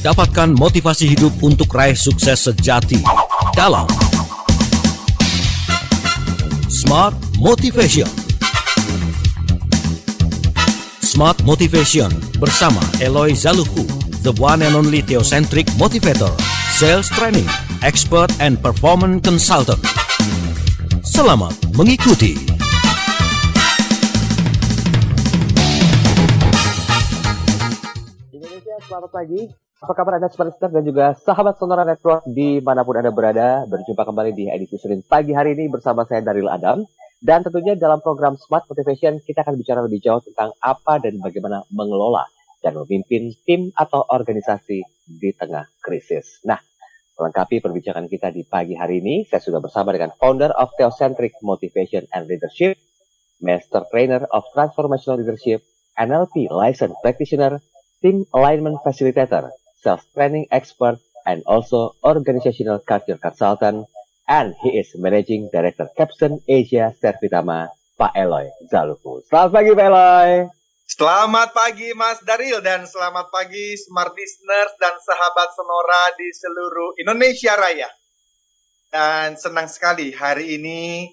Dapatkan motivasi hidup untuk raih sukses sejati dalam Smart Motivation. Smart Motivation bersama Eloy Zaluku, the one and only theocentric motivator, sales training, expert and performance consultant. Selamat mengikuti. Indonesia, selamat pagi. Apa kabar Anda semua listener dan juga sahabat Sonora Network dimanapun Anda berada. Berjumpa kembali di edisi Senin pagi hari ini bersama saya Daryl Adam. Dan tentunya dalam program Smart Motivation kita akan bicara lebih jauh tentang apa dan bagaimana mengelola dan memimpin tim atau organisasi di tengah krisis. Nah, melengkapi perbincangan kita di pagi hari ini, saya sudah bersama dengan founder of Theocentric Motivation and Leadership, Master Trainer of Transformational Leadership, NLP Licensed Practitioner, Team Alignment Facilitator, Sales Training Expert, and also Organizational Culture Consultant, and he is Managing Director Capstone Asia Servitama, Pak Eloy Zaluku. Selamat pagi Pak Eloy. Selamat pagi Mas Daryl dan selamat pagi Smart Listeners dan sahabat Sonora di seluruh Indonesia Raya. Dan senang sekali hari ini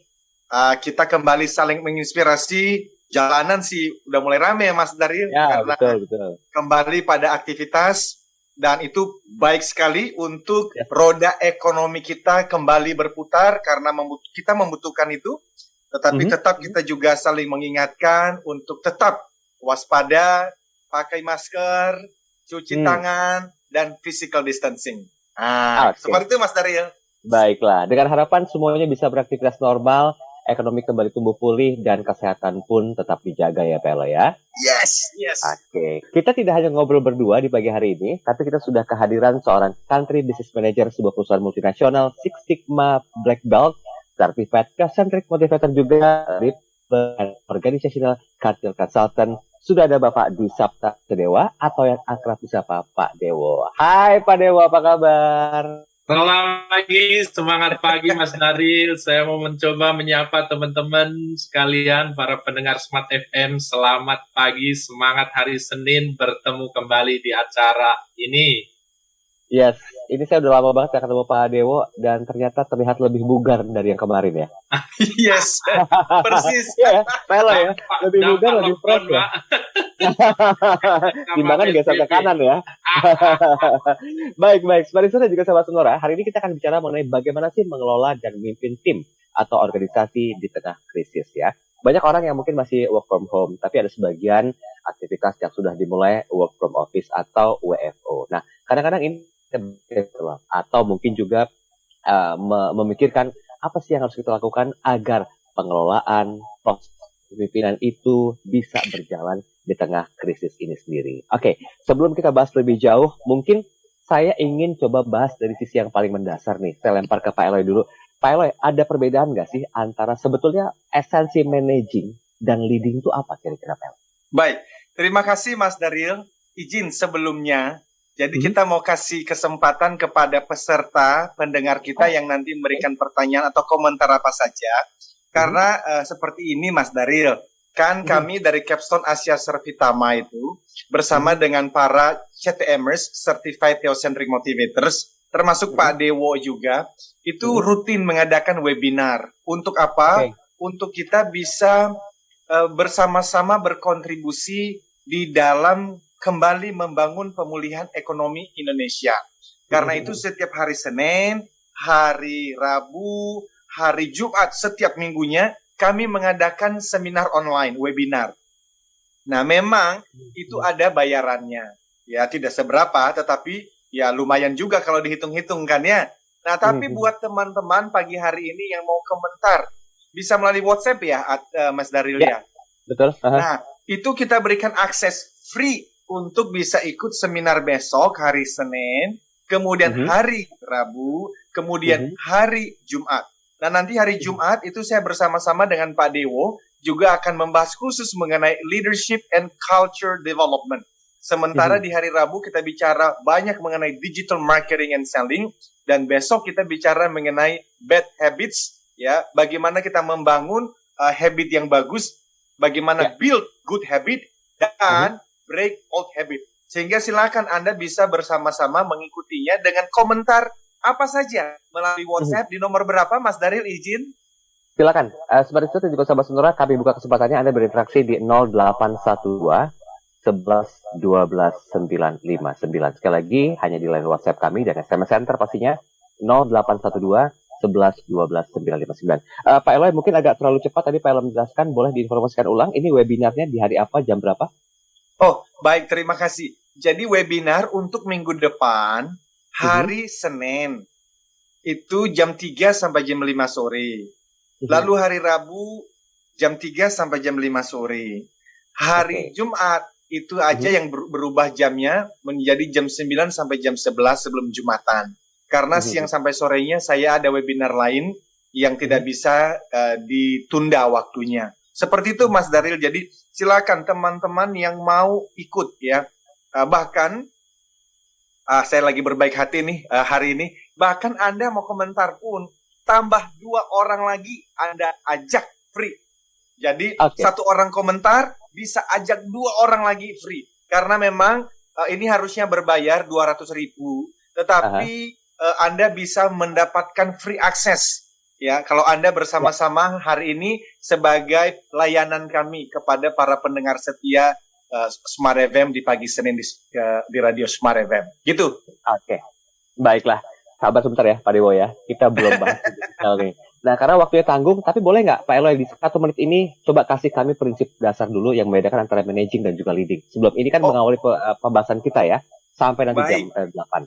kita kembali saling menginspirasi. Jalanan sih udah mulai rame ya Mas Daryl, ya, karena betul. Kembali pada aktivitas dan itu baik sekali untuk roda ekonomi kita kembali berputar karena kita membutuhkan itu. Tetapi tetap kita juga saling mengingatkan untuk tetap waspada, pakai masker, cuci tangan, dan physical distancing. Seperti itu Mas Daryl. Baiklah, dengan harapan semuanya bisa beraktivitas normal, ekonomi kembali tumbuh pulih, dan kesehatan pun tetap dijaga ya Pak Eloy ya. Yes. Oke. Kita tidak hanya ngobrol berdua di pagi hari ini, tapi kita sudah kehadiran seorang Country Business Manager sebuah perusahaan multinasional, Six Sigma Black Belt, Certified Theocentric Motivator juga, Organizational Culture Consultant. Sudah ada Bapak Dwi Sapta Dewa atau yang akrab disapa Pak Dewo. Hai Pak Dewo, apa kabar? Selamat pagi, semangat pagi Mas Daryl. Saya mau mencoba menyapa teman-teman sekalian, para pendengar Smart FM. Selamat pagi, semangat hari Senin bertemu kembali di acara ini. Yes, ini saya udah lama banget gak ketemu Pak Dewo dan ternyata terlihat lebih bugar dari yang kemarin ya. Yes, persis. Ya, Pak Eloy ya, lebih bugar, lebih fresh ya. Timbangan geser ke kanan ya. Baik, seperti itu juga sahabat Sonora. Hari ini kita akan bicara mengenai bagaimana sih mengelola dan memimpin tim atau organisasi di tengah krisis ya. Banyak orang yang mungkin masih work from home, tapi ada sebagian aktivitas yang sudah dimulai work from office atau WFO. Nah, kadang-kadang ini atau mungkin juga memikirkan apa sih yang harus kita lakukan agar pengelolaan proses kepemimpinan itu bisa berjalan di tengah krisis ini sendiri. Oke, sebelum kita bahas lebih jauh, mungkin saya ingin coba bahas dari sisi yang paling mendasar nih. Saya lempar ke Pak Eloy dulu. Pak Eloy, ada perbedaan nggak sih antara sebetulnya esensi managing dan leading itu apa kira-kira Pak Eloy? Baik, terima kasih Mas Daryl. Izin sebelumnya, jadi kita mau kasih kesempatan kepada peserta, pendengar kita yang nanti memberikan pertanyaan atau komentar apa saja. Karena seperti ini Mas Daryl, kan kami dari Capstone Asia Servitama itu bersama dengan para CTMers, Certified Theocentric Motivators, termasuk Pak Dewo juga, itu rutin mengadakan webinar. Untuk apa? Untuk kita bisa bersama-sama berkontribusi di dalam kembali membangun pemulihan ekonomi Indonesia. Karena itu setiap hari Senin, hari Rabu, hari Jumat, setiap minggunya kami mengadakan seminar online, webinar. Nah, memang itu ada bayarannya. Ya, tidak seberapa, tetapi ya lumayan juga kalau dihitung-hitung kan ya. Nah, tapi buat teman-teman pagi hari ini yang mau komentar, bisa melalui WhatsApp ya, Mas Daryl ya. Betul. Nah, itu kita berikan akses free untuk bisa ikut seminar besok hari Senin, kemudian hari Rabu, kemudian hari Jumat. Nah, nanti hari Jumat itu saya bersama-sama dengan Pak Dewo juga akan membahas khusus mengenai leadership and culture development. Sementara di hari Rabu kita bicara banyak mengenai digital marketing and selling, dan besok kita bicara mengenai bad habits, ya, bagaimana kita membangun habit yang bagus, bagaimana build good habit, dan break old habit. Sehingga silakan Anda bisa bersama-sama mengikutinya dengan komentar apa saja melalui WhatsApp di nomor berapa, Mas Daril, izin? Silakan. Seperti itu juga sahabat Sonora, kami buka kesempatannya Anda berinteraksi di 0812 11 12 959. Sekali lagi hanya di line WhatsApp kami dan SMS Center pastinya 0812 11 12 959. Pak Eloy mungkin agak terlalu cepat tadi Pak Eloy menjelaskan, boleh diinformasikan ulang ini webinarnya di hari apa, jam berapa? Oh, baik, terima kasih. Jadi webinar untuk minggu depan hari Senin itu jam 3 sampai jam 5 sore. Lalu hari Rabu jam 3 sampai jam 5 sore. Hari Jumat itu aja yang berubah jamnya menjadi jam 9 sampai jam 11 sebelum Jumatan. Karena siang sampai sorenya saya ada webinar lain yang tidak bisa ditunda waktunya. Seperti itu Mas Daril. Jadi silakan teman-teman yang mau ikut ya. Bahkan saya lagi berbaik hati nih hari ini. Bahkan Anda mau komentar pun tambah 2 orang lagi Anda ajak free. Jadi 1 orang komentar bisa ajak 2 orang lagi free. Karena memang ini harusnya berbayar 200.000. Tetapi Anda bisa mendapatkan free access. Ya, kalau Anda bersama-sama hari ini sebagai layanan kami kepada para pendengar setia Smart FM di pagi Senin di Radio Smart FM. Gitu. Oke. Baiklah. Sabar sebentar ya Pak Dewo ya. Kita belum bahas nih. Nah, karena waktunya tanggung, tapi boleh nggak Pak Eloy di 1 menit ini coba kasih kami prinsip dasar dulu yang membedakan antara managing dan juga leading. Sebelum ini kan mengawali pembahasan kita ya, sampai nanti jam 8.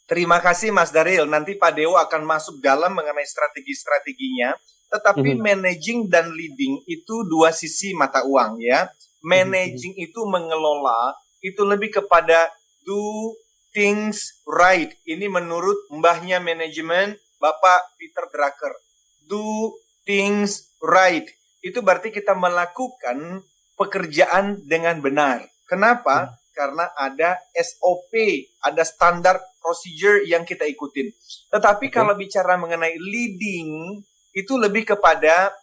Terima kasih Mas Daril. Nanti Pak Dewo akan masuk dalam mengenai strategi-strateginya. Tetapi managing dan leading itu 2 sisi mata uang ya. Managing itu mengelola, itu lebih kepada do things right. Ini menurut mbahnya manajemen, Bapak Peter Drucker. Do things right. Itu berarti kita melakukan pekerjaan dengan benar. Kenapa? Karena ada SOP, ada standar procedure yang kita ikutin. Tetapi kalau bicara mengenai leading, itu lebih kepada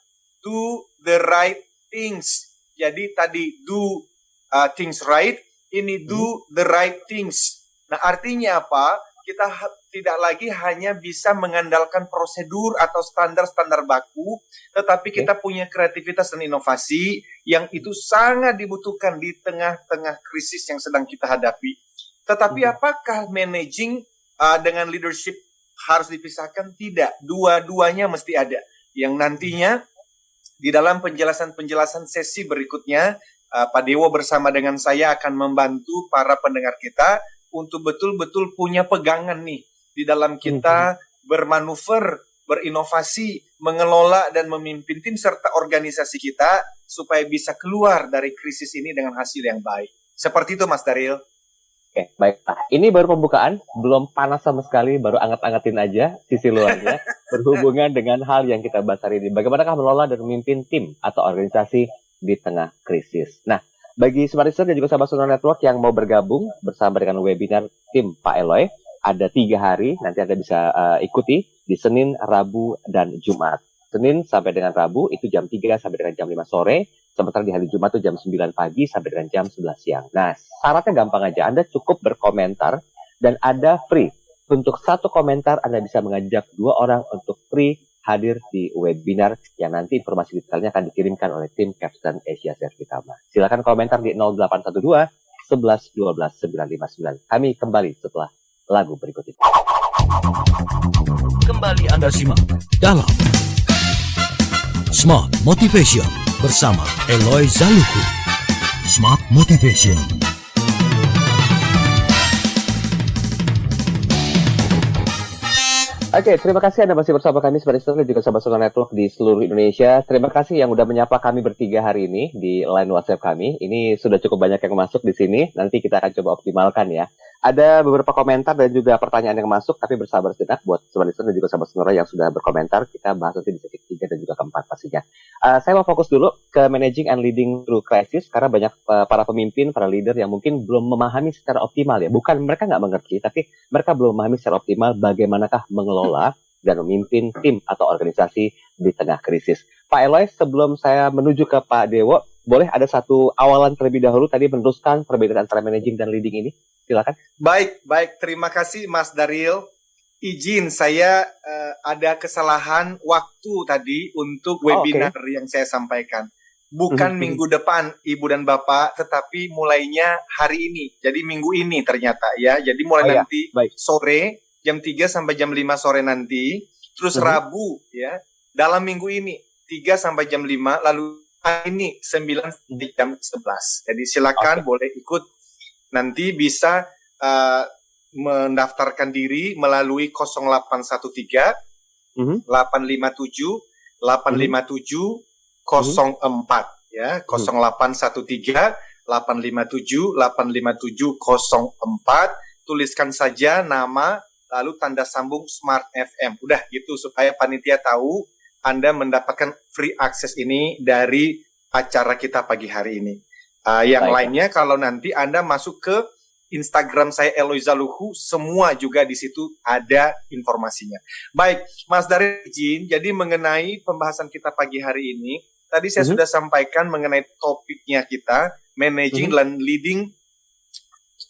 do the right things. Jadi tadi do things right, ini do the right things. Nah artinya apa? Kita tidak lagi hanya bisa mengandalkan prosedur atau standar-standar baku, tetapi kita punya kreativitas dan inovasi yang itu sangat dibutuhkan di tengah-tengah krisis yang sedang kita hadapi. Tetapi apakah managing dengan leadership harus dipisahkan? Tidak, dua-duanya mesti ada. Yang nantinya di dalam penjelasan-penjelasan sesi berikutnya, Pak Dewo bersama dengan saya akan membantu para pendengar kita untuk betul-betul punya pegangan nih di dalam kita bermanuver, berinovasi, mengelola dan memimpin tim serta organisasi kita supaya bisa keluar dari krisis ini dengan hasil yang baik. Seperti itu Mas Daril. Oke, baik. Nah, ini baru pembukaan, belum panas sama sekali, baru anget-angetin aja sisi luarnya berhubungan dengan hal yang kita bahas hari ini. Bagaimanakah mengelola dan memimpin tim atau organisasi di tengah krisis. Nah, bagi Smart Listener dan juga sahabat Sonora Network yang mau bergabung bersama dengan webinar tim Pak Eloy, ada 3 hari, nanti Anda bisa ikuti di Senin, Rabu, dan Jumat. Senin sampai dengan Rabu itu jam 3 sampai dengan jam 5 sore, sementara di hari Jumat itu jam 9 pagi sampai dengan jam 11 siang. Nah, syaratnya gampang aja, Anda cukup berkomentar dan ada free. Untuk 1 komentar, Anda bisa mengajak 2 orang untuk free hadir di webinar yang nanti informasi detailnya akan dikirimkan oleh tim Capstan Asia Servitama. Silakan komentar di 0812 11 12 959. Kami kembali setelah lagu berikut ini. Kembali Anda simak dalam Smart Motivation bersama Eloy Zaluku. Smart Motivation. Oke, terima kasih Anda masih bersama kami Smart Listener dan juga sahabat Sonora Network di seluruh Indonesia. Terima kasih yang udah menyapa kami bertiga hari ini di line WhatsApp kami. Ini sudah cukup banyak yang masuk di sini. Nanti kita akan coba optimalkan ya. Ada beberapa komentar dan juga pertanyaan yang masuk, tapi bersabar sejenak buat Smart Listener dan juga sahabat Sonora yang sudah berkomentar. Kita bahas nanti di sesi 3 dan juga keempat pastinya. Saya mau fokus dulu ke managing and leading through crisis karena banyak para pemimpin, para leader yang mungkin belum memahami secara optimal ya. Bukan mereka nggak mengerti, tapi mereka belum memahami secara optimal bagaimanakah mengelola dan memimpin tim atau organisasi di tengah krisis. Pak Eloy, sebelum saya menuju ke Pak Dewo, boleh ada satu awalan terlebih dahulu tadi meneruskan perbedaan antara managing dan leading ini? Silakan. Baik. Terima kasih Mas Daril. Izin saya ada kesalahan waktu tadi untuk webinar yang saya sampaikan. Bukan minggu depan, Ibu dan Bapak, tetapi mulainya hari ini. Jadi minggu ini ternyata ya. Jadi mulai nanti sore, jam 3 sampai jam 5 sore nanti. Terus Rabu ya, dalam minggu ini, 3 sampai jam 5, lalu hari ini 9 sampai jam 11. Jadi silakan boleh ikut. Nanti bisa mendaftarkan diri melalui 0813 857 857 04 ya, 0813 857 857 04. Tuliskan saja nama lalu tanda sambung Smart FM. Udah gitu supaya panitia tahu Anda mendapatkan free access ini dari acara kita pagi hari ini. Yang lainnya kalau nanti Anda masuk ke Instagram saya Eloy Zaluhu, semua juga di situ ada informasinya. Baik, Mas Daril izin, jadi mengenai pembahasan kita pagi hari ini, tadi saya sudah sampaikan mengenai topiknya kita, managing dan leading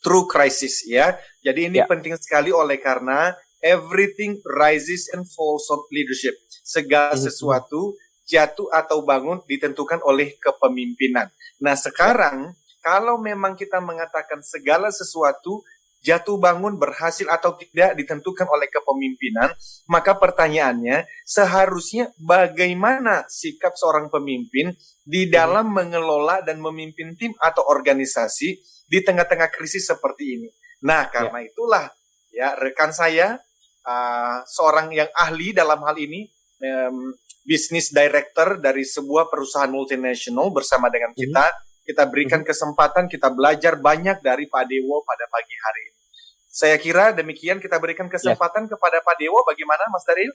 through crisis ya. Jadi ini penting sekali oleh karena everything rises and falls on leadership. Segala sesuatu jatuh atau bangun ditentukan oleh kepemimpinan. Nah sekarang kalau memang kita mengatakan segala sesuatu jatuh bangun, berhasil atau tidak ditentukan oleh kepemimpinan, maka pertanyaannya seharusnya bagaimana sikap seorang pemimpin di dalam mengelola dan memimpin tim atau organisasi di tengah-tengah krisis seperti ini. Nah, karena itulah ya rekan saya seorang yang ahli dalam hal ini, business director dari sebuah perusahaan multinasional bersama dengan kita berikan kesempatan, kita belajar banyak dari Pak Dewo pada pagi hari ini. Saya kira demikian, kita berikan kesempatan kepada Pak Dewo. Bagaimana Mas Daril?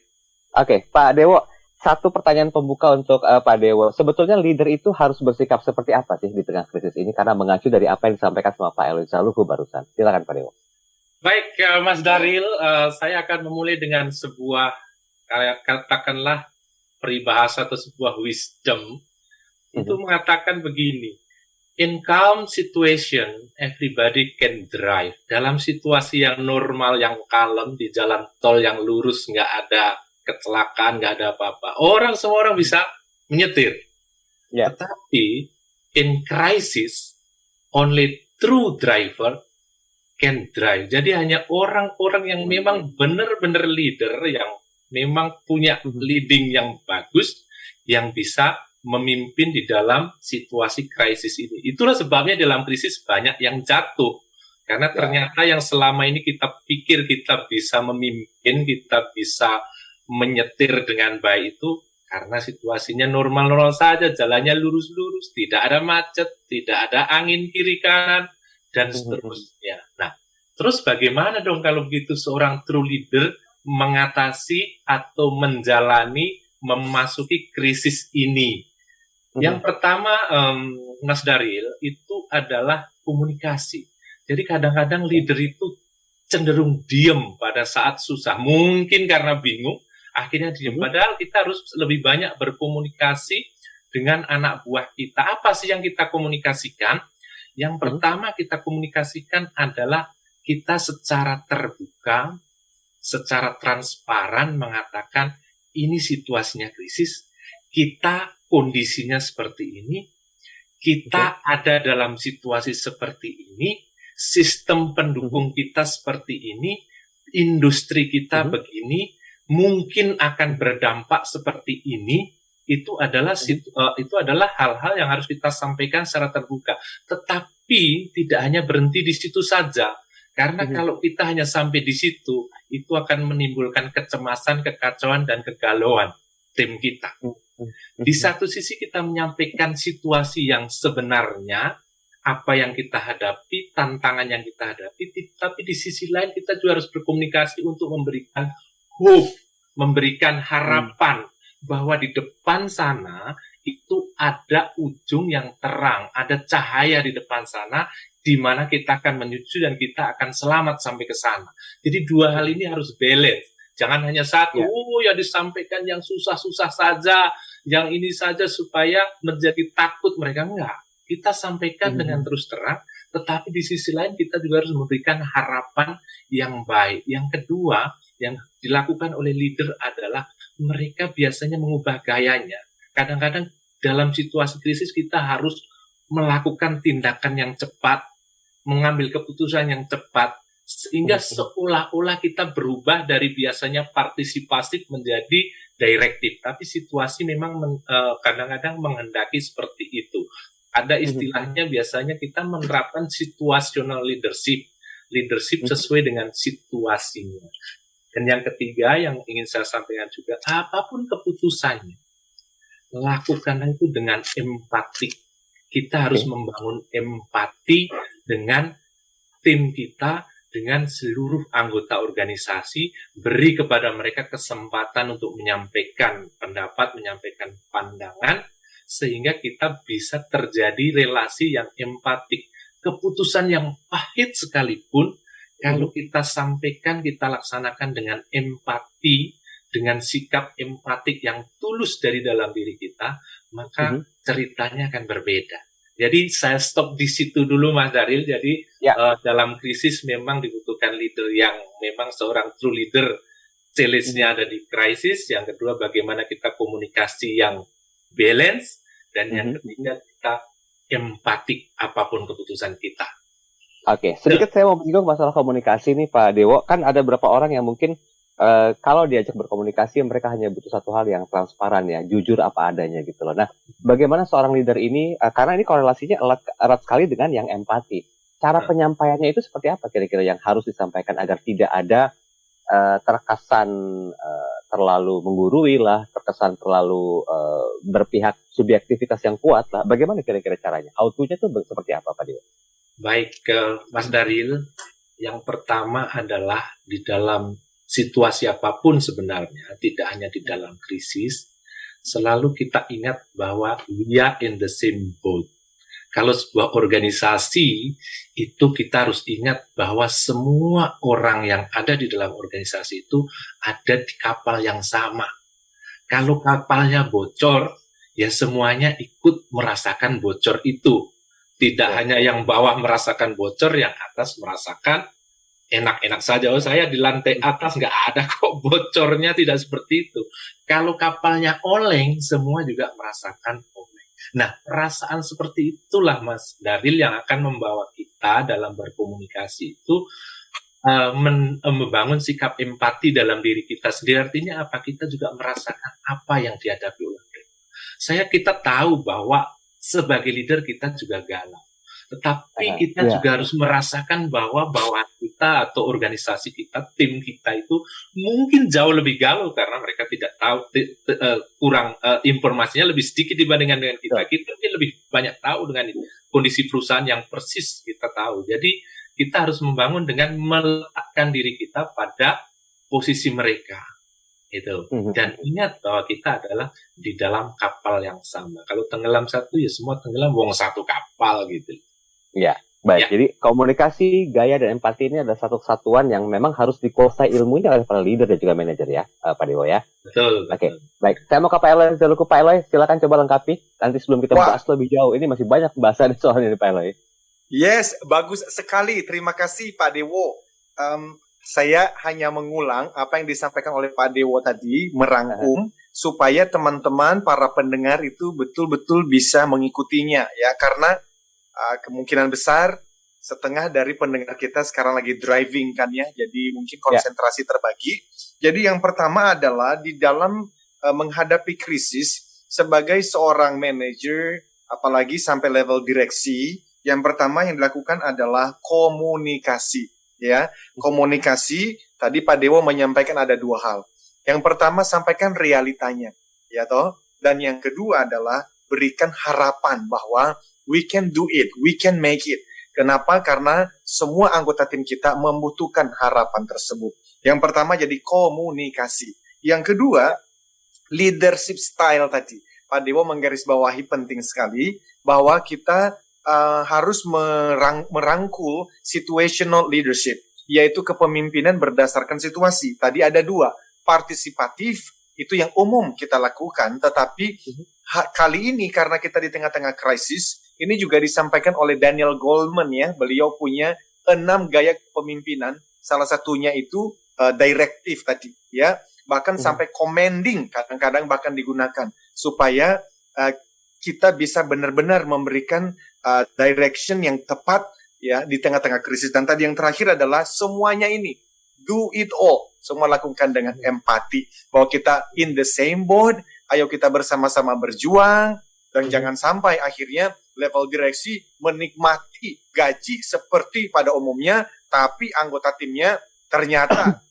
Oke, Pak Dewo, satu pertanyaan pembuka untuk Pak Dewo. Sebetulnya leader itu harus bersikap seperti apa sih di tengah krisis ini? Karena mengacu dari apa yang disampaikan sama Pak Eloy Zaluhu barusan. Silakan Pak Dewo. Baik, Mas Daril, saya akan memulai dengan sebuah, katakanlah, peribahasa atau sebuah wisdom. Itu mengatakan begini. In calm situation, everybody can drive. Dalam situasi yang normal, yang kalem, di jalan tol yang lurus, nggak ada kecelakaan, nggak ada apa-apa. Semua orang bisa menyetir. Tetapi, in crisis, only true driver can drive. Jadi hanya orang-orang yang memang benar-benar leader, yang memang punya leading yang bagus, yang bisa memimpin di dalam situasi krisis ini. Itulah sebabnya dalam krisis banyak yang jatuh. Karena ternyata yang selama ini kita pikir kita bisa memimpin, kita bisa menyetir dengan baik itu karena situasinya normal-normal saja, jalannya lurus-lurus, tidak ada macet, tidak ada angin kiri kanan, dan seterusnya. Nah, terus bagaimana dong kalau begitu seorang true leader mengatasi atau menjalani, memasuki krisis ini? Yang pertama, Mas Daril, itu adalah komunikasi. Jadi kadang-kadang leader itu cenderung diem pada saat susah. Mungkin karena bingung, akhirnya diem. Padahal kita harus lebih banyak berkomunikasi dengan anak buah kita. Apa sih yang kita komunikasikan? Yang pertama kita komunikasikan adalah kita secara terbuka, secara transparan mengatakan ini situasinya krisis, kita kondisinya seperti ini, kita ada dalam situasi seperti ini, sistem pendukung kita seperti ini, industri kita begini, mungkin akan berdampak seperti ini. Itu adalah hal-hal yang harus kita sampaikan secara terbuka. Tetapi tidak hanya berhenti di situ saja, karena kalau kita hanya sampai di situ, itu akan menimbulkan kecemasan, kekacauan, dan kegalauan tim kita. Di satu sisi kita menyampaikan situasi yang sebenarnya, apa yang kita hadapi, tantangan yang kita hadapi, tapi di sisi lain kita juga harus berkomunikasi untuk memberikan hope, memberikan harapan bahwa di depan sana itu ada ujung yang terang, ada cahaya di depan sana, di mana kita akan menuju dan kita akan selamat sampai ke sana. Jadi dua hal ini harus balance. Jangan hanya satu, Ya. ya disampaikan yang susah-susah saja, yang ini saja supaya menjadi takut mereka. Enggak. Kita sampaikan dengan terus terang, tetapi di sisi lain kita juga harus memberikan harapan yang baik. Yang kedua, yang dilakukan oleh leader adalah mereka biasanya mengubah gayanya. Kadang-kadang dalam situasi krisis kita harus melakukan tindakan yang cepat, mengambil keputusan yang cepat, sehingga seolah-olah kita berubah dari biasanya partisipasif menjadi direktif. Tapi situasi memang kadang-kadang menghendaki seperti itu. Ada istilahnya biasanya kita menerapkan situational leadership. Leadership sesuai dengan situasinya. Dan yang ketiga yang ingin saya sampaikan juga, apapun keputusannya, lakukanlah itu dengan empati. Kita harus membangun empati dengan tim kita, dengan seluruh anggota organisasi, beri kepada mereka kesempatan untuk menyampaikan pendapat, menyampaikan pandangan, sehingga kita bisa terjadi relasi yang empatik. Keputusan yang pahit sekalipun, kalau kita sampaikan, kita laksanakan dengan empati, dengan sikap empatik yang tulus dari dalam diri kita, maka ceritanya akan berbeda. Jadi saya stop di situ dulu Mas Daril. Jadi dalam krisis memang dibutuhkan leader yang memang seorang true leader. Challenge-nya ada di krisis. Yang kedua bagaimana kita komunikasi yang balance. Dan yang ketiga kita empatik apapun keputusan kita. Oke, sedikit saya mau menyinggung masalah komunikasi nih Pak Dewo. Kan ada beberapa orang yang mungkin kalau diajak berkomunikasi mereka hanya butuh satu hal yang transparan ya, jujur apa adanya gitu loh. Nah, bagaimana seorang leader ini, karena ini korelasinya erat sekali dengan yang empati. Cara penyampaiannya itu seperti apa kira-kira yang harus disampaikan agar tidak ada terkesan terlalu menggurui lah, terkesan terlalu berpihak subjektivitas yang kuat lah. Bagaimana kira-kira caranya? How-to-nya itu seperti apa Pak Dewo? Baik, Mas Daril, yang pertama adalah di dalam situasi apapun sebenarnya, tidak hanya di dalam krisis, selalu kita ingat bahwa we are in the same boat. Kalau sebuah organisasi, itu kita harus ingat bahwa semua orang yang ada di dalam organisasi itu ada di kapal yang sama. Kalau kapalnya bocor, ya semuanya ikut merasakan bocor itu. Tidak hanya yang bawah merasakan bocor, yang atas merasakan enak-enak saja. Oh, saya di lantai atas nggak ada kok bocornya, tidak seperti itu. Kalau kapalnya oleng, semua juga merasakan oleng. Nah, perasaan seperti itulah Mas Daril yang akan membawa kita dalam berkomunikasi itu membangun sikap empati dalam diri kita sendiri. Artinya apa? Kita juga merasakan apa yang dihadapi oleh mereka. Kita tahu bahwa sebagai leader kita juga galau. Tetapi kita juga harus merasakan bahwa bawahan kita atau organisasi kita, tim kita itu mungkin jauh lebih galau karena mereka tidak tahu, kurang informasinya lebih sedikit dibandingkan dengan kita. Kita lebih banyak tahu dengan kondisi perusahaan yang persis kita tahu. Jadi kita harus membangun dengan meletakkan diri kita pada posisi mereka. Itu. Dan ingat bahwa kita adalah di dalam kapal yang sama. Kalau tenggelam satu, ya semua tenggelam, wong satu kapal gitu. Ya, baik. Jadi komunikasi, gaya, dan empati ini adalah satu kesatuan yang memang harus dikuasai ilmunya oleh para leader dan juga manajer ya, Pak Dewo ya. Betul. Oke, baik. Saya mau ke Pak Eloy dulu. Pak Eloy, silakan coba lengkapi. Nanti sebelum kita bahas lebih jauh, ini masih banyak pembahasan soalnya Pak Eloy. Yes, bagus sekali. Terima kasih Pak Dewo. Saya hanya mengulang apa yang disampaikan oleh Pak Dewo tadi, merangkum supaya teman-teman para pendengar itu betul-betul bisa mengikutinya ya, karena kemungkinan besar setengah dari pendengar kita sekarang lagi driving kan ya, jadi mungkin konsentrasi terbagi. Jadi yang pertama adalah di dalam menghadapi krisis sebagai seorang manajer, apalagi sampai level direksi, yang pertama yang dilakukan adalah komunikasi. Ya, komunikasi. Tadi Pak Dewo menyampaikan ada dua hal. Yang pertama sampaikan realitanya, ya toh. Dan yang kedua adalah berikan harapan bahwa we can do it, we can make it. Kenapa? Karena semua anggota tim kita membutuhkan harapan tersebut. Yang pertama jadi komunikasi. Yang kedua, leadership style tadi. Pak Dewo menggarisbawahi penting sekali bahwa kita harus merangkul situational leadership, yaitu kepemimpinan berdasarkan situasi. Tadi ada dua, partisipatif, itu yang umum kita lakukan, tetapi kali ini karena kita di tengah-tengah krisis, ini juga disampaikan oleh Daniel Goleman ya, beliau punya 6 gaya kepemimpinan, salah satunya itu direktif tadi ya, bahkan sampai commanding kadang-kadang bahkan digunakan supaya kita bisa benar-benar memberikan direction yang tepat ya di tengah-tengah krisis. Dan tadi yang terakhir adalah semuanya ini do it all, semua lakukan dengan empati, bahwa kita in the same boat, ayo kita bersama-sama berjuang, dan jangan sampai akhirnya level direksi menikmati gaji seperti pada umumnya, tapi anggota timnya ternyata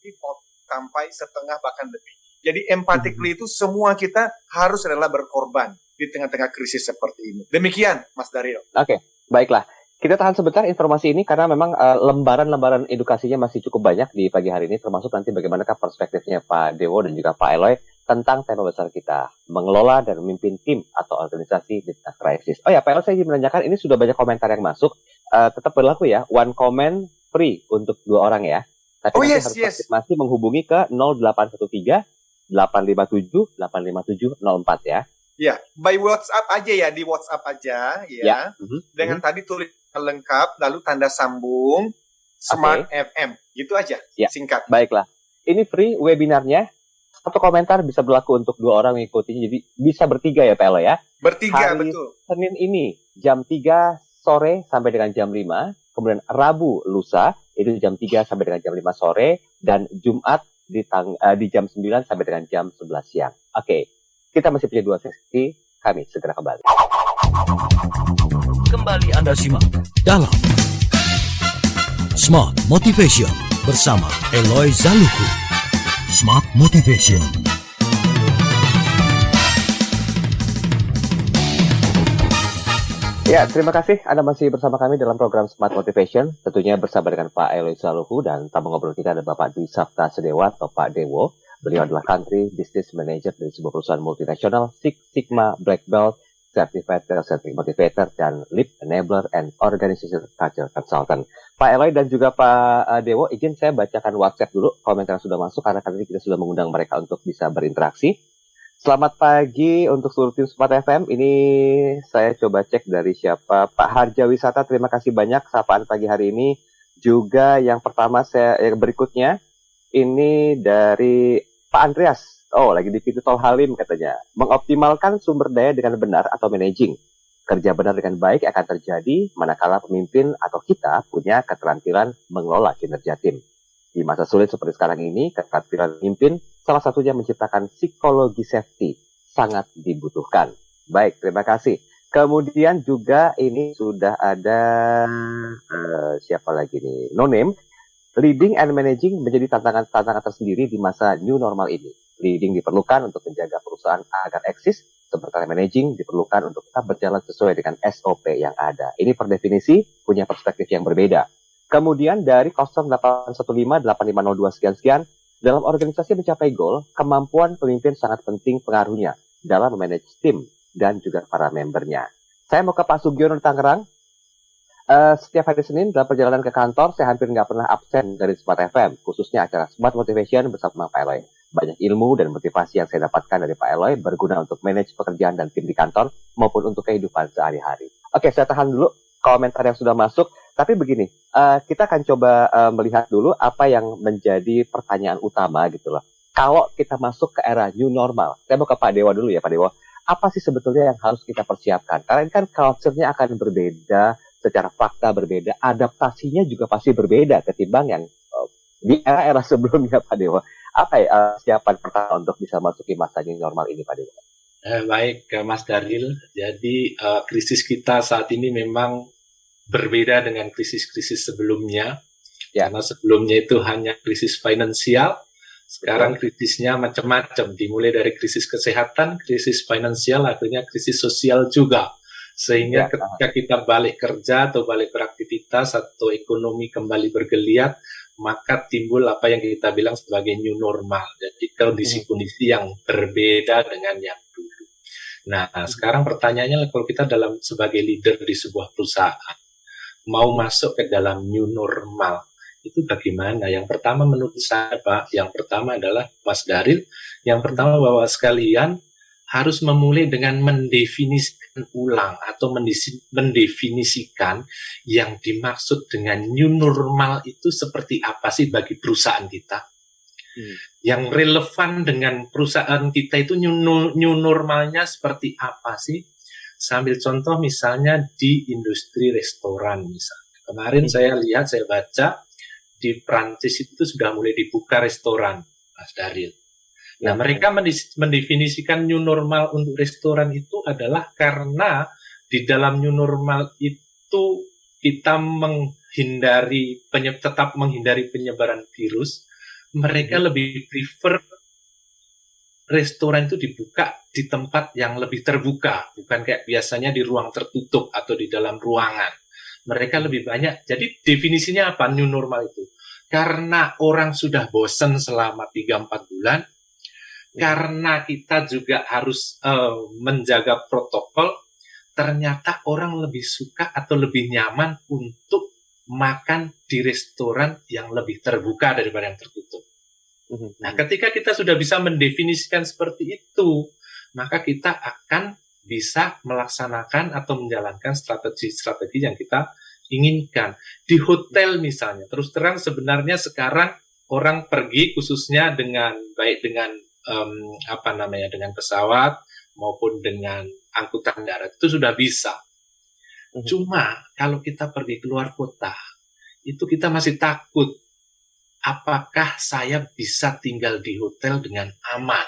sampai setengah bahkan lebih. Jadi empatically itu semua kita harus rela berkorban di tengah-tengah krisis seperti ini. Demikian Mas Daryl. Oke, baiklah. Kita tahan sebentar informasi ini karena memang lembaran-lembaran edukasinya masih cukup banyak di pagi hari ini, termasuk nanti bagaimanakah perspektifnya Pak Dewo dan juga Pak Eloy tentang tema besar kita, mengelola dan memimpin tim atau organisasi di tengah krisis. Oh ya, Pak Eloy, saya ingin menanyakan, ini sudah banyak komentar yang masuk, tetap berlaku ya, one comment free untuk 2 orang ya. Tapi nanti harus masih menghubungi ke 0813 857 857 04 ya. Ya, by WhatsApp aja ya, di WhatsApp aja ya. Dengan tadi tulis lengkap, lalu tanda sambung, Smart FM, gitu aja, singkat. Baiklah, ini free webinarnya, 1 komentar bisa berlaku untuk 2 orang mengikutinya, jadi bisa bertiga ya Pak Elo ya. Bertiga, hari betul. Senin ini jam 3 sore sampai dengan jam 5, kemudian Rabu lusa itu jam 3 sampai dengan jam 5 sore, dan Jumat di jam 9 sampai dengan jam 11 siang. Oke, kita masih punya 2 sesi, kami segera kembali. Kembali Anda simak dalam Smart Motivation bersama Eloy Zaluku. Smart Motivation. Ya, terima kasih Anda masih bersama kami dalam program Smart Motivation, tentunya bersama dengan Pak Eloy Zaluku, dan tamu ngobrol kita ada Bapak Dwi Sabta Sedewa atau Pak Dewo. Beliau adalah Country Business Manager dari sebuah perusahaan multinasional, Six Sigma Black Belt, Certified Centric Motivator, dan Lead Enabler and Organization Culture Consultant. Pak Eloy dan juga Pak Dewo, izin saya bacakan WhatsApp dulu, komentar yang sudah masuk, karena tadi kita sudah mengundang mereka untuk bisa berinteraksi. Selamat pagi untuk seluruh tim Smart FM. Ini saya coba cek dari siapa. Pak Harja Wisata, terima kasih banyak sapaan pagi hari ini. Juga yang pertama yang berikutnya, ini dari Pak Andreas. Oh, lagi di pintu tol Halim katanya. Mengoptimalkan sumber daya dengan benar atau managing. Kerja benar dengan baik akan terjadi manakala pemimpin atau kita punya keterampilan mengelola kinerja tim. Di masa sulit seperti sekarang ini, keterampilan pemimpin salah satunya menciptakan psikologi safety sangat dibutuhkan. Baik, terima kasih. Kemudian juga ini sudah ada siapa lagi nih? No name. Leading and managing menjadi tantangan tersendiri di masa new normal ini. Leading diperlukan untuk menjaga perusahaan agar eksis, sementara managing diperlukan untuk tetap berjalan sesuai dengan SOP yang ada. Ini per definisi punya perspektif yang berbeda. Kemudian dari 0815-8502 sekian-sekian, dalam organisasi mencapai goal, kemampuan pemimpin sangat penting pengaruhnya dalam memanage tim dan juga para membernya. Saya mau ke Pak Sugiono di Tangerang. Setiap hari Senin dalam perjalanan ke kantor, saya hampir nggak pernah absen dari Smart FM, khususnya acara Smart Motivation bersama Pak Eloy. Banyak ilmu dan motivasi yang saya dapatkan dari Pak Eloy berguna untuk manage pekerjaan dan tim di kantor maupun untuk kehidupan sehari-hari. Oke, saya tahan dulu komentar yang sudah masuk. Tapi begini, kita akan coba melihat dulu apa yang menjadi pertanyaan utama gitu loh. Kalau kita masuk ke era new normal, saya mau ke Pak Dewa dulu ya Pak Dewa. Apa sih sebetulnya yang harus kita persiapkan? Karena ini kan culture-nya akan berbeda, secara fakta berbeda, adaptasinya juga pasti berbeda ketimbang yang di era-era sebelumnya Pak Dewa. Apa ya siapan pertama untuk bisa masuki masa new normal ini Pak Dewa? Baik Mas Daril, jadi krisis kita saat ini memang berbeda dengan krisis-krisis sebelumnya, karena sebelumnya itu hanya krisis finansial, sekarang krisisnya macam-macam, dimulai dari krisis kesehatan, krisis finansial, akhirnya krisis sosial juga, sehingga ketika kita balik kerja atau balik beraktivitas atau ekonomi kembali bergeliat, maka timbul apa yang kita bilang sebagai new normal, jadi kondisi-kondisi yang berbeda dengan yang dulu. Nah, sekarang pertanyaannya kalau kita sebagai leader di sebuah perusahaan, mau masuk ke dalam new normal, Itu bagaimana? Yang pertama menurut saya, Pak, yang pertama adalah Mas Daril, yang pertama bahwa sekalian harus memulai dengan mendefinisikan ulang atau mendefinisikan yang dimaksud dengan new normal itu seperti apa sih bagi perusahaan kita. Yang relevan dengan perusahaan kita itu new normalnya seperti apa sih? Sambil contoh misalnya di industri restoran misalnya. Kemarin saya lihat, saya baca, di Prancis itu sudah mulai dibuka restoran, Mas Daril. Nah, mereka mendefinisikan new normal untuk restoran itu adalah karena di dalam new normal itu kita tetap menghindari penyebaran virus. Mereka lebih prefer restoran itu dibuka di tempat yang lebih terbuka, bukan kayak biasanya di ruang tertutup atau di dalam ruangan. Mereka lebih banyak. Jadi definisinya apa new normal itu? Karena orang sudah bosan selama 3-4 bulan, karena kita juga harus menjaga protokol, ternyata orang lebih suka atau lebih nyaman untuk makan di restoran yang lebih terbuka daripada yang tertutup. Nah, ketika kita sudah bisa mendefinisikan seperti itu, maka kita akan bisa melaksanakan atau menjalankan strategi-strategi yang kita inginkan. Di hotel misalnya, terus terang sebenarnya sekarang orang pergi khususnya dengan dengan pesawat maupun dengan angkutan darat itu sudah bisa. Cuma kalau kita pergi keluar kota, itu kita masih takut. Apakah saya bisa tinggal di hotel dengan aman?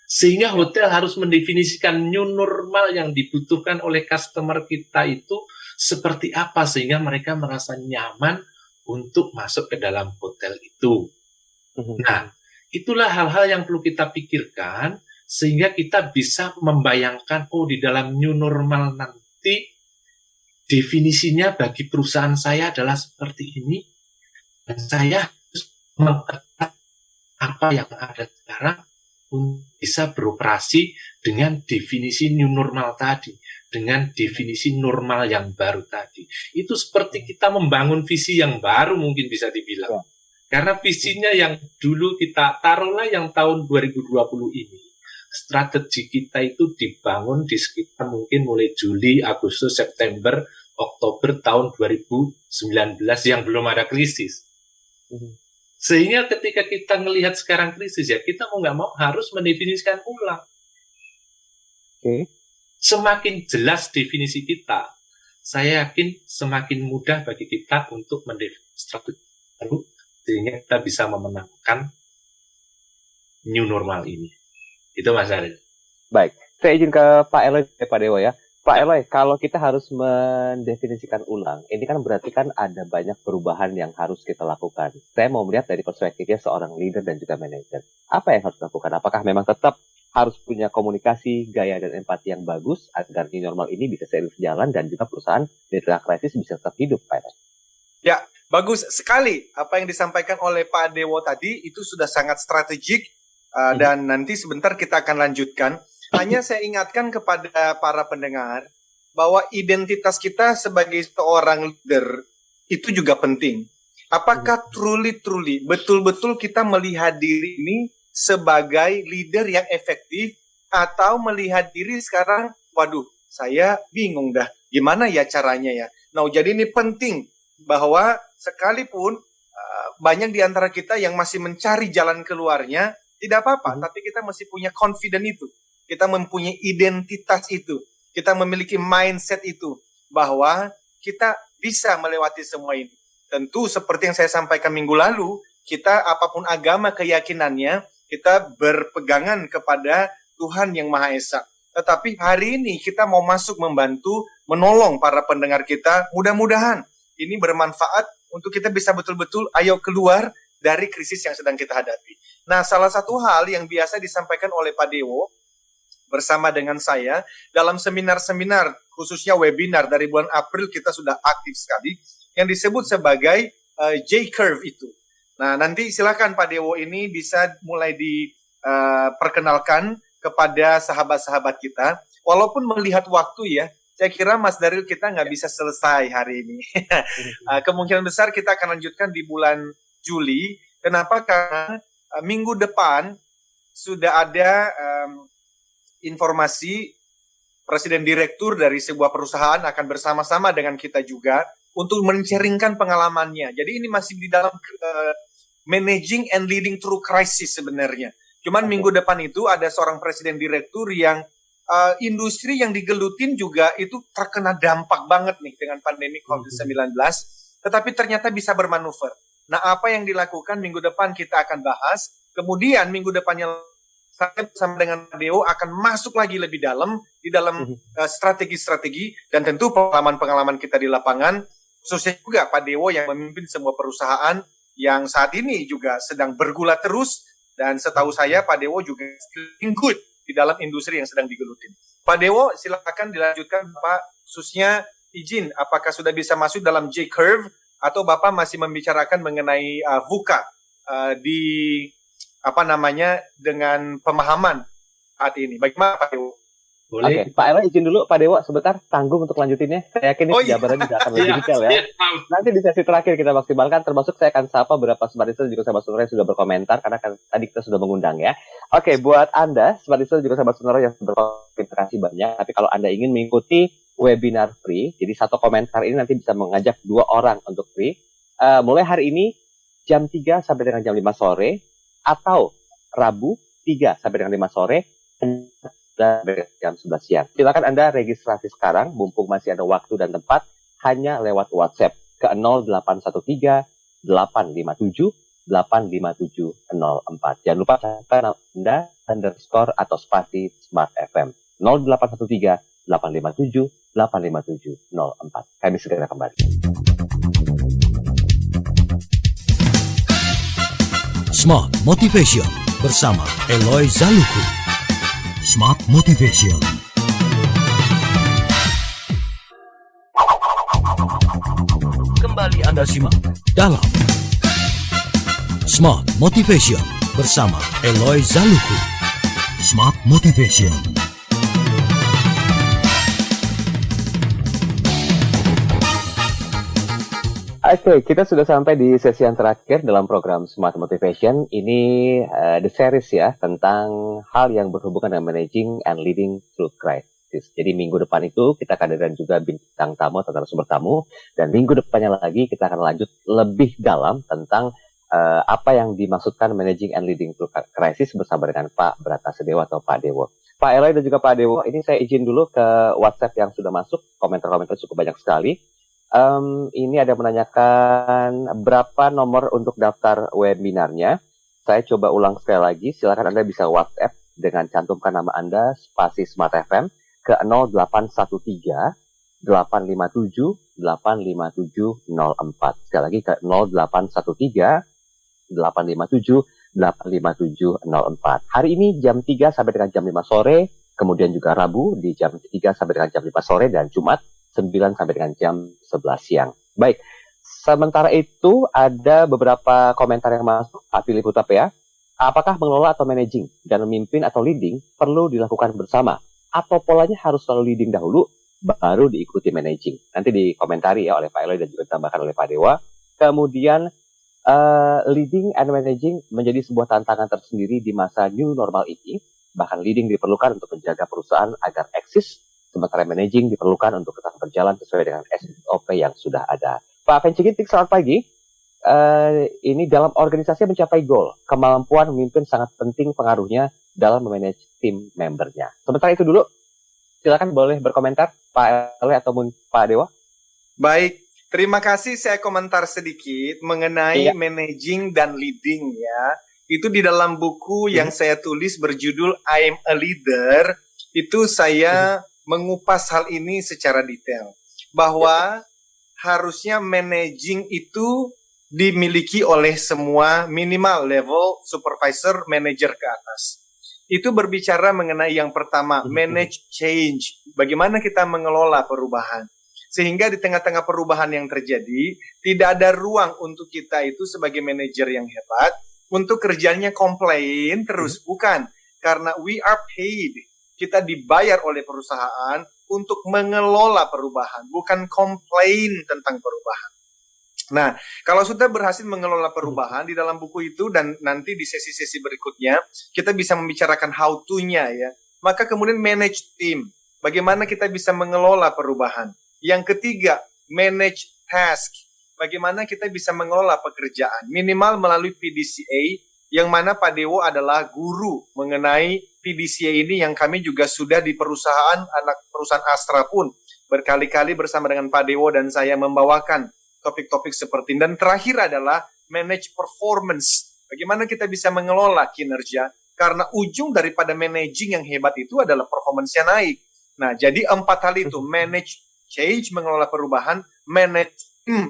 Sehingga hotel harus mendefinisikan new normal yang dibutuhkan oleh customer kita itu seperti apa sehingga mereka merasa nyaman untuk masuk ke dalam hotel itu. Nah, itulah hal-hal yang perlu kita pikirkan sehingga kita bisa membayangkan, di dalam new normal nanti definisinya bagi perusahaan saya adalah seperti ini dan saya harus memperketat apa yang ada sekarang untuk bisa beroperasi dengan definisi new normal tadi, dengan definisi normal yang baru tadi. Itu seperti kita membangun visi yang baru mungkin bisa dibilang. Karena visinya yang dulu kita taruhlah yang tahun 2020 ini, strategi kita itu dibangun di sekitar mungkin mulai Juli, Agustus, September, Oktober tahun 2019 yang belum ada krisis. Sehingga ketika kita melihat sekarang krisis, ya kita mau nggak mau harus mendefinisikan ulang. Semakin jelas definisi kita, saya yakin semakin mudah bagi kita untuk mendefinisikan strategi baru, sehingga kita bisa memenangkan new normal ini. Itu Mas Aril. Baik, saya izin ke Pak Eloy, Pak Dewo ya. Pak Eloy, kalau kita harus mendefinisikan ulang, ini kan berarti kan ada banyak perubahan yang harus kita lakukan. Saya mau melihat dari perspektifnya seorang leader dan juga manajer. Apa yang harus dilakukan? Apakah memang tetap harus punya komunikasi, gaya, dan empati yang bagus agar new normal ini bisa seiring sejalan dan juga perusahaan di tengah krisis bisa tetap hidup, Pak Eloy? Ya, bagus sekali apa yang disampaikan oleh Pak Dewo tadi, itu sudah sangat strategik dan nanti sebentar kita akan lanjutkan. Hanya saya ingatkan kepada para pendengar bahwa identitas kita sebagai seorang leader itu juga penting. Apakah truly, betul-betul kita melihat diri ini sebagai leader yang efektif atau melihat diri sekarang, waduh, saya bingung dah, gimana ya caranya ya. Nah, jadi ini penting bahwa sekalipun banyak di antara kita yang masih mencari jalan keluarnya, tidak apa-apa, tapi kita masih punya confident itu. Kita mempunyai identitas itu. Kita memiliki mindset itu. Bahwa kita bisa melewati semua ini. Tentu seperti yang saya sampaikan minggu lalu, kita apapun agama keyakinannya, kita berpegangan kepada Tuhan yang Maha Esa. Tetapi hari ini kita mau masuk membantu, menolong para pendengar kita. Mudah-mudahan ini bermanfaat untuk kita bisa betul-betul ayo keluar dari krisis yang sedang kita hadapi. Nah, salah satu hal yang biasa disampaikan oleh Pak Dewo bersama dengan saya dalam seminar-seminar, khususnya webinar dari bulan April kita sudah aktif sekali, yang disebut sebagai J-Curve itu. Nah, nanti silakan Pak Dewo ini bisa mulai diperkenalkan kepada sahabat-sahabat kita. Walaupun melihat waktu ya, saya kira Mas Daril kita nggak bisa selesai hari ini. Kemungkinan besar kita akan lanjutkan di bulan Juli. Kenapa? Karena minggu depan sudah ada informasi Presiden Direktur dari sebuah perusahaan akan bersama-sama dengan kita juga untuk men-sharingkan pengalamannya. Jadi ini masih di dalam managing and leading through crisis sebenarnya. Cuman minggu depan itu ada seorang Presiden Direktur yang industri yang digelutin juga itu terkena dampak banget nih dengan pandemi COVID-19, tetapi ternyata bisa bermanuver. Nah, apa yang dilakukan minggu depan kita akan bahas. Kemudian minggu depannya saya bersama dengan Pak Dewo akan masuk lagi lebih dalam di dalam strategi-strategi dan tentu pengalaman-pengalaman kita di lapangan, khususnya juga Pak Dewo yang memimpin sebuah perusahaan yang saat ini juga sedang bergulat terus, dan setahu saya Pak Dewo juga feeling good di dalam industri yang sedang digelutin. Pak Dewo, silakan dilanjutkan Pak, khususnya izin apakah sudah bisa masuk dalam J-curve atau Bapak masih membicarakan mengenai VUCA di dengan pemahaman saat ini. Bagaimana Pak Dewo? Boleh. Oke, Pak Elo izin dulu Pak Dewo sebentar, tanggung untuk lanjutinnya. Saya yakin ini jawabannya juga akan lebih detail ya. Nanti di sesi terakhir kita maksimalkan, termasuk saya akan sapa beberapa Smartister juga sahabat sonora yang sudah berkomentar karena kan tadi kita sudah mengundang ya. Oke, buat Anda Smartister juga sahabat sonora yang berkomunikasi banyak, tapi kalau Anda ingin mengikuti webinar free, jadi satu komentar ini nanti bisa mengajak 2 orang untuk free. Mulai hari ini jam 3 sampai dengan jam 5 sore atau Rabu 3 sampai dengan 5 sore dan jam 11 siang. Silakan Anda registrasi sekarang, mumpung masih ada waktu dan tempat, hanya lewat WhatsApp ke 0813 857 85704. Jangan lupa catat Anda underscore atau spasi Smart FM 0813 857 85704. Kami segera kembali. Smart Motivation bersama Eloy Zaluku. Smart Motivation. Kembali Anda simak dalam Smart Motivation bersama Eloy Zaluku. Smart Motivation. Oke, kita sudah sampai di sesi yang terakhir dalam program Smart Motivation. Ini the series ya, tentang hal yang berhubungan dengan managing and leading through crisis. Jadi minggu depan itu kita akan hadirkan juga bintang tamu atau narasumber tamu. Dan minggu depannya lagi kita akan lanjut lebih dalam tentang apa yang dimaksudkan managing and leading through crisis bersama dengan Pak Bratasedewa atau Pak Dewo. Pak Eloy dan juga Pak Dewo, ini saya izin dulu ke WhatsApp yang sudah masuk. Komentar-komentar cukup banyak sekali. Ini ada menanyakan berapa nomor untuk daftar webinarnya. Saya coba ulang sekali lagi. Silakan Anda bisa WhatsApp dengan cantumkan nama Anda spasi Smart FM ke 0813 857 85704. Sekali lagi ke 0813 857 85704. Hari ini jam 3 sampai dengan jam 5 sore, kemudian juga Rabu di jam 3 sampai dengan jam 5 sore dan Jumat 9 sampai dengan jam 11 siang. Baik, sementara itu ada beberapa komentar yang masuk. Pak Philip Hutapea, apakah mengelola atau managing dan memimpin atau leading perlu dilakukan bersama? Atau polanya harus selalu leading dahulu, baru diikuti managing? Nanti dikomentari ya oleh Pak Eloy dan juga ditambahkan oleh Pak Dewa. Kemudian, leading and managing menjadi sebuah tantangan tersendiri di masa new normal ini. Bahkan leading diperlukan untuk menjaga perusahaan agar eksis, sementara managing diperlukan untuk tetap berjalan sesuai dengan SOP yang sudah ada. Pak Fenci-Ginting, selamat pagi. Ini dalam organisasi mencapai goal, kemampuan memimpin sangat penting pengaruhnya dalam memanage tim membernya. Sementara itu dulu, silakan boleh berkomentar Pak Eloy ataupun Pak Dewa. Baik, terima kasih. Saya komentar sedikit mengenai managing dan leading ya. Itu di dalam buku yang saya tulis berjudul I Am a Leader, itu saya mengupas hal ini secara detail. Bahwa harusnya managing itu dimiliki oleh semua minimal level supervisor, manager ke atas. Itu berbicara mengenai yang pertama, manage change. Bagaimana kita mengelola perubahan. Sehingga di tengah-tengah perubahan yang terjadi, tidak ada ruang untuk kita itu sebagai manajer yang hebat, untuk kerjanya komplain terus. Bukan, karena we are paid. Kita dibayar oleh perusahaan untuk mengelola perubahan, bukan komplain tentang perubahan. Nah, kalau sudah berhasil mengelola perubahan di dalam buku itu, dan nanti di sesi-sesi berikutnya kita bisa membicarakan how to-nya ya. Maka kemudian manage team. Bagaimana kita bisa mengelola perubahan. Yang ketiga, manage task. Bagaimana kita bisa mengelola pekerjaan. Minimal melalui PDCA, yang mana Pak Dewo adalah guru mengenai PDCA ini, yang kami juga sudah di perusahaan, anak perusahaan Astra pun berkali-kali bersama dengan Pak Dewo dan saya membawakan topik-topik seperti ini. Dan terakhir adalah manage performance. Bagaimana kita bisa mengelola kinerja, karena ujung daripada managing yang hebat itu adalah performance-nya naik. Nah, jadi 4 hal itu, manage change, mengelola perubahan, manage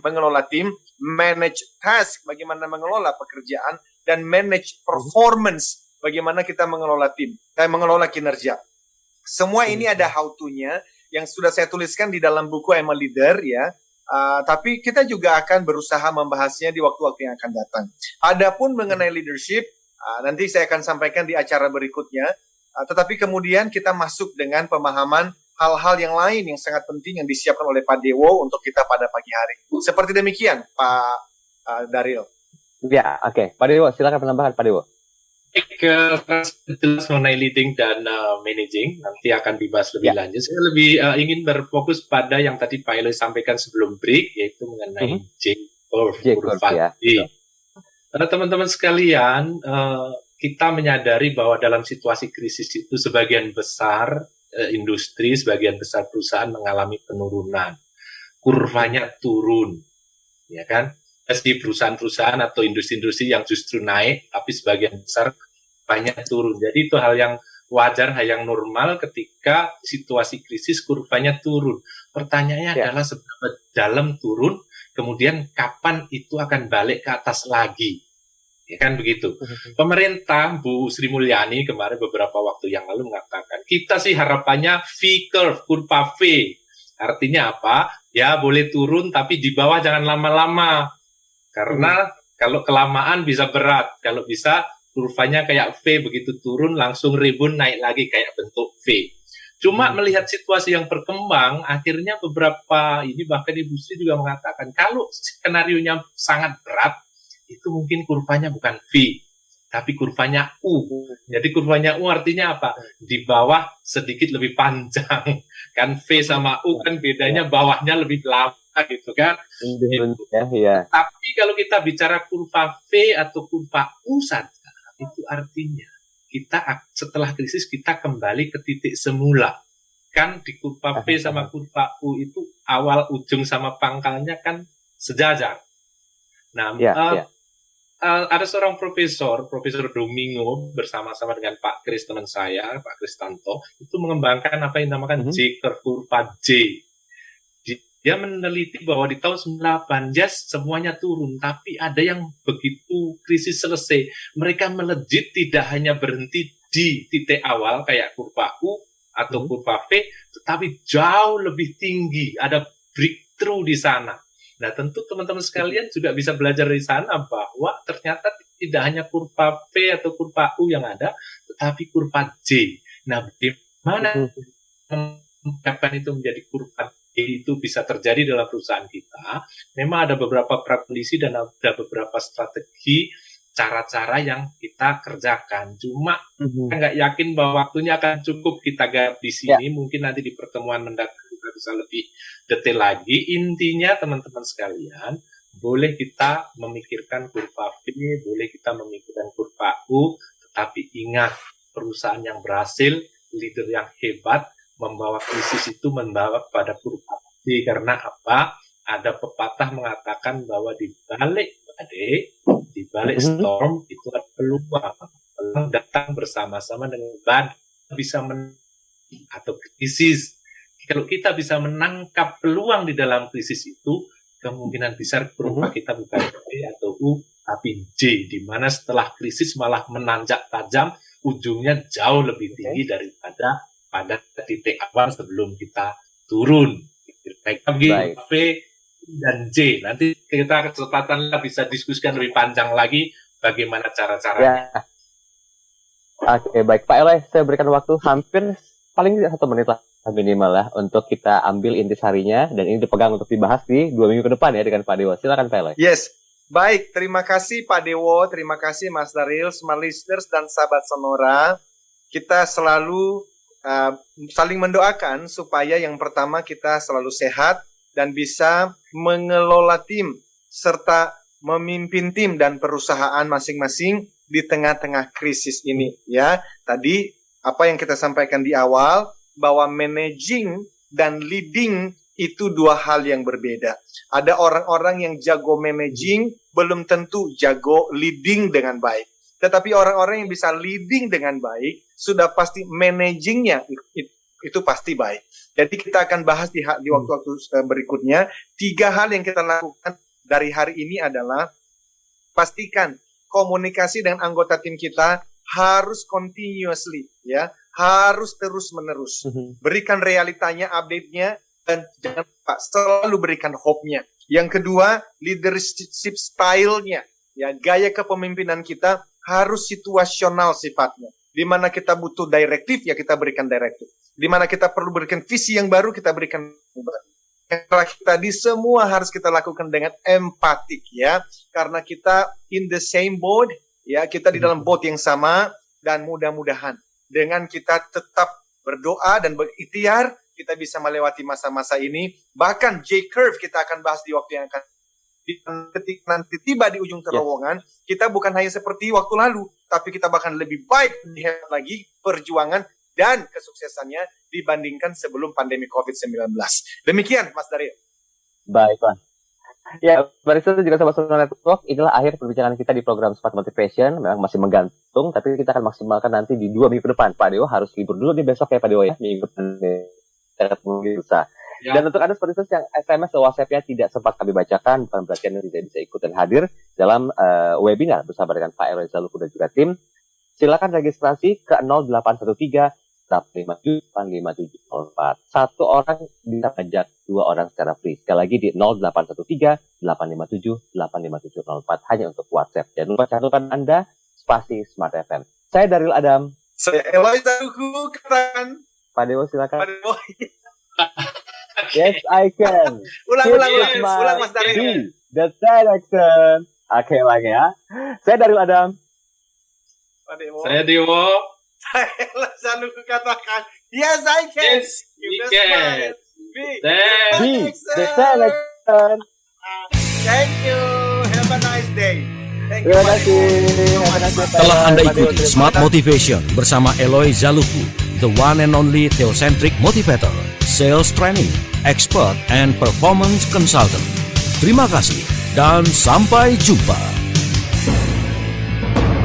mengelola tim, manage task, bagaimana mengelola pekerjaan, dan manage performance, bagaimana kita mengelola tim, mengelola kinerja. Semua ini ada how to-nya yang sudah saya tuliskan di dalam buku I'm a Leader ya. Tapi kita juga akan berusaha membahasnya di waktu-waktu yang akan datang. Adapun mengenai leadership, nanti saya akan sampaikan di acara berikutnya. Tetapi kemudian kita masuk dengan pemahaman hal-hal yang lain yang sangat penting yang disiapkan oleh Pak Dewo untuk kita pada pagi hari. Seperti demikian, Pak Daryl. Ya, oke. Pak Dewo, silakan penambahan Pak Dewo. Jelas mengenai leading dan managing nanti akan dibahas lebih lanjut. Saya lebih ingin berfokus pada yang tadi Pak Eloy sampaikan sebelum break, yaitu mengenai J-curve, kurva J. Teman-teman sekalian, kita menyadari bahwa dalam situasi krisis itu sebagian besar industri, sebagian besar perusahaan mengalami penurunan, kurvanya turun, ya kan? Di perusahaan-perusahaan atau industri-industri yang justru naik, tapi sebagian besar banyak turun. Jadi itu hal yang wajar, hal yang normal ketika situasi krisis kurvanya turun. Pertanyaannya adalah seberapa dalam turun, kemudian kapan itu akan balik ke atas lagi. Ya kan begitu. Pemerintah, Bu Sri Mulyani kemarin beberapa waktu yang lalu mengatakan, kita sih harapannya V-curve, kurva V. Artinya apa? Ya boleh turun, tapi di bawah jangan lama-lama. Karena kalau kelamaan bisa berat, kalau bisa kurvanya kayak V, begitu turun langsung rebound naik lagi kayak bentuk V. Cuma melihat situasi yang berkembang, akhirnya beberapa ini bahkan Ibu Sri juga mengatakan kalau skenario-nya sangat berat, itu mungkin kurvanya bukan V, tapi kurvanya U. Jadi kurvanya U artinya apa? Di bawah sedikit lebih panjang. Kan V sama U kan bedanya bawahnya lebih lama gitu kan. Tapi kalau kita bicara kurva V atau kurva U saja, itu artinya kita setelah krisis kita kembali ke titik semula. Kan di kurva V sama kurva U itu awal, ujung sama pangkalnya kan sejajar. Nah, ada seorang Profesor Domingo bersama-sama dengan Pak Kris teman saya, Pak Kristanto, itu mengembangkan apa yang dinamakan J-curve, kurva J. Dia meneliti bahwa di tahun 98, semuanya turun, tapi ada yang begitu krisis selesai, mereka melejit tidak hanya berhenti di titik awal kayak kurva U atau kurva V, tetapi jauh lebih tinggi, ada breakthrough di sana. Nah, tentu teman-teman sekalian juga bisa belajar dari sana bahwa ternyata tidak hanya kurva V atau kurva U yang ada, tetapi kurva J. Nah, bagaimana mencapai itu menjadi kurva J itu bisa terjadi dalam perusahaan kita? Memang ada beberapa prakondisi dan ada beberapa strategi, cara-cara yang kita kerjakan. Cuma kita nggak yakin bahwa waktunya akan cukup kita garap di sini. Mungkin nanti di pertemuan mendatang kita bisa lebih detail lagi. Intinya teman-teman sekalian, boleh kita memikirkan kurva V, boleh kita memikirkan kurva U, tetapi ingat, perusahaan yang berhasil, leader yang hebat, membawa krisis itu membawa pada kurva V. Karena apa? Ada pepatah mengatakan bahwa di balik badai, di balik storm itu ada peluang. Peluang datang bersama-sama dengan badai bisa atau krisis. Kalau kita bisa menangkap peluang di dalam krisis itu, kemungkinan besar kurva kita bukan V atau U, tapi J, di mana setelah krisis malah menanjak tajam, ujungnya jauh lebih tinggi daripada pada titik awal sebelum kita turun. Baik, V dan J. Nanti kita kesempatan bisa diskusikan lebih panjang lagi bagaimana cara-caranya. Oke, baik Pak Eloy, saya berikan waktu hampir paling 1 menit lah minimal ya untuk kita ambil intisarinya dan ini dipegang untuk dibahas di 2 minggu ke depan ya dengan Pak Dewo. Silakan Pak Eloy. Yes, baik. Terima kasih Pak Dewo, terima kasih Mas Daril, smart listeners dan sahabat Sonora. Kita selalu saling mendoakan supaya yang pertama kita selalu sehat dan bisa mengelola tim serta memimpin tim dan perusahaan masing-masing di tengah-tengah krisis ini ya. Tadi apa yang kita sampaikan di awal bahwa managing dan leading itu 2 hal yang berbeda. Ada orang-orang yang jago managing belum tentu jago leading dengan baik. Tetapi orang-orang yang bisa leading dengan baik, sudah pasti managingnya itu pasti baik. Jadi kita akan bahas di waktu-waktu berikutnya. 3 hal yang kita lakukan dari hari ini adalah pastikan komunikasi dengan anggota tim kita harus continuously, ya, harus terus-menerus. Berikan realitanya, update-nya, dan jangan lupa selalu berikan hope-nya. Yang kedua, leadership style-nya, ya, gaya kepemimpinan kita harus situasional sifatnya. Di mana kita butuh direktif, ya kita berikan direktif. Di mana kita perlu berikan visi yang baru, kita berikan yang terakhir tadi semua harus kita lakukan dengan empatik ya. Karena kita in the same boat, ya kita di dalam boat yang sama dan mudah-mudahan dengan kita tetap berdoa dan berikhtiar, kita bisa melewati masa-masa ini. Bahkan J-curve kita akan bahas di waktu yang akan ketika nanti tiba di ujung terowongan, kita bukan hanya seperti waktu lalu, tapi kita bahkan lebih baik, lebih hebat lagi perjuangan dan kesuksesannya dibandingkan sebelum pandemi COVID-19. Demikian, Mas Daryl. Baiklah. Ya, Barista juga Sobat Sonora Network, inilah akhir perbincangan kita di program Smart Motivation. Memang masih menggantung, tapi kita akan maksimalkan nanti di 2 minggu ke depan. Pak Dewo harus libur dulu nih besok ya Pak Dewo ya, minggu depan. Ya. Dan untuk Anda seperti yang SMS atau WhatsApp-nya tidak sempat kami bacakan, bukan berarti Anda tidak bisa ikut dan hadir dalam webinar bersama dengan Pak Eloy Zaluku dan juga tim. Silakan registrasi ke 0813 857 Satu orang bisa ajak 2 orang secara free. Sekali lagi di 0813 857 hanya untuk WhatsApp. Jangan lupa cantumkan Anda spasi Smart FM. Saya Daryl Adam. Saya Eloy Zaluku, katakan. Pak Dewo silakan. Pak Dewo. Yes, I can. Ulang Mas Daryl. The direction. Oke, lagi ya. Saya Daryl Adam. Pak Dewo. Saya Dewo. Saya selalu katakan, yes, I can. Yes, we can. Be the direction. Thank you. Have a nice day. Thank you. Terima kasih. Telah Anda ikuti Smart Motivation bersama Eloy Zaluku, the one and only Theocentric Motivator, Sales Training, Expert and Performance Consultant. Terima kasih dan sampai jumpa.